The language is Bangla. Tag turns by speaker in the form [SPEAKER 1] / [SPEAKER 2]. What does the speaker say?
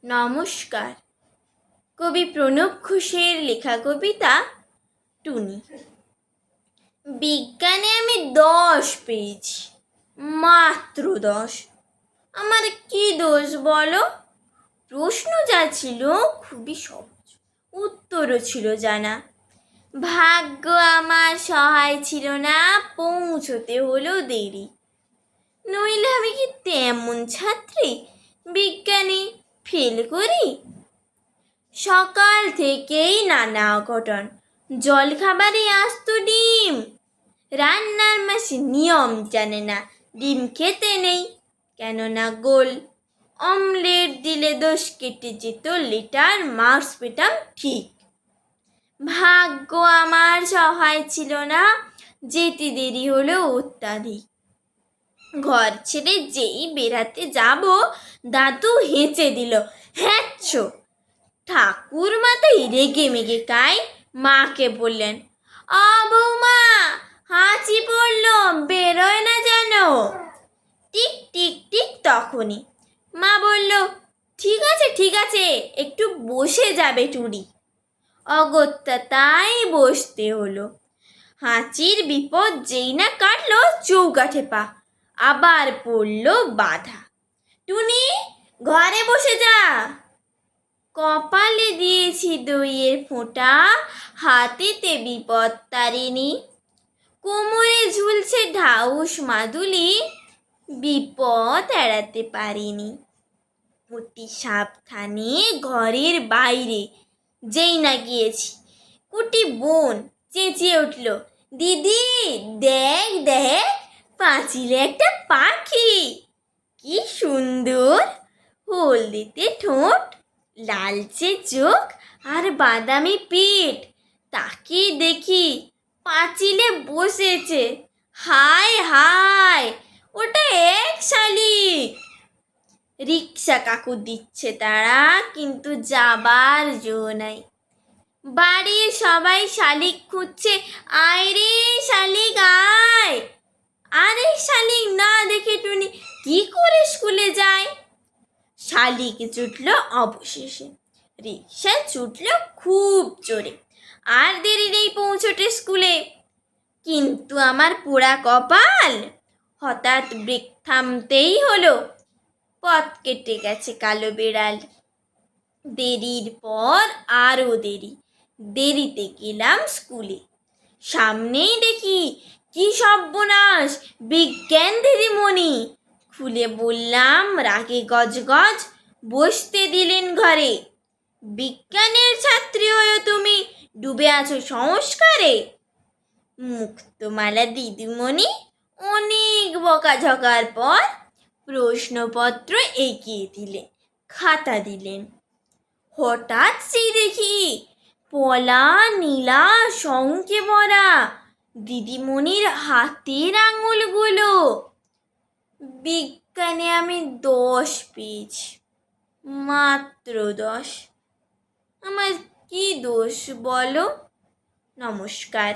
[SPEAKER 1] নমস্কার। কবি প্রণব ঘোষের লেখা কবিতা টুনি। বিজ্ঞানে আমি 10 পেয়েছি, মাত্র 10। আমার কি দোষ বলো? প্রশ্ন যা ছিল খুবই সহজ, উত্তরও ছিল জানা। ভাগ্য আমার সহায় ছিল না, পৌঁছতে হলো দেরি। নইলে আমি কি তেমন ছাত্রী বিজ্ঞানে ফেল করি? সকাল থেকেই নানা অঘটন, জলখাবারে আসতো ডিম। রান্নার মাসে নিয়ম জানে না, ডিম খেতে নেই, কেননা গোল। অমলেট দিলে দোষ কেটে যেত, লিটার মার্কস পেতাম ঠিক। ভাগ্য আমার সহায় ছিল না, যেতে দেরি হলো অত্যাধিক। ঘর ছেড়ে যেই বেরাতে যাব, দাদু হেঁচে দিল, হ্যাঁচো। ঠাকুর মাতাই রেগে মেগে কায়, মাকে বললেন, বৌমা, হাঁচি পড়লো, বেরোয় না যেন। টিক টিক টিক তখনই মা বলল, ঠিক আছে ঠিক আছে, একটু বসে যাবে টুনি। অগত্যা তাই বসতে হলো। হাঁচির বিপদ যেই না কাটলো, চৌকাঠে পা, আবার পড়ল বাধা। টুনি, ঘরে বসে যা। কপালে দিয়েছি দইয়ের ফোঁটা, হাতেতে বিপদ তারিণী। কোমরে ঝুলছে ঢাউস মাদুলি, বিপদ এড়াতে পারিনি। অতি সাবধানে ঘরের বাইরে যেই না গিয়েছি, কুটি বোন চেঁচিয়ে উঠল, দিদি দেখ দেখ, পাঁচিলে একটা পাখি, কি সুন্দর, হলদেটে ঠোঁট, লালচে চোখ আর বাদামি পিঠ। তাকে দেখি পাঁচিলে বসেছে, হায় হায়, ওটা এক শালিক। রিক্সা কাকু দিচ্ছে তারা, কিন্তু যাবার জো নাই। বাড়ির সবাই শালিক খুঁজছে, আয় রে শালিক আয়। আরে শালিক না দেখে টুনি কি করে স্কুলে যায়? শালিক ছুটল অবশেষে, রিক্সা ছুটল খুব জোরে। আর দেরি নেই পৌঁছতে স্কুলে। কিন্তু আমার পোড়া কপাল, হঠাৎ ব্রেক থামতেই হলো। পথ কেটে গেছে কালো বিড়াল। দেরির পর আরও দেরি, দেরিতে গেলাম স্কুলে। সামনেই দেখি কি সর্বনাশ, বিজ্ঞান দিদিমণি। খুলে বললাম রাগে গজগজ, বসতে দিলেন ঘরে। বিজ্ঞানের ছাত্রী হয়েও তুমি ডুবে আছো সংস্কারে। মুক্তমালা দিদিমণি অনেক বকাঝকার পর প্রশ্নপত্র এগিয়ে দিলেন, খাতা দিলেন। হঠাৎ সেই দেখি পলা নীলা শঙ্কে ভরা দিদিমণির হাতের আঙুলগুলো। বিজ্ঞানে আমি 10 পেয়েছি, মাত্র 10। আমার কি দোষ বলো? নমস্কার।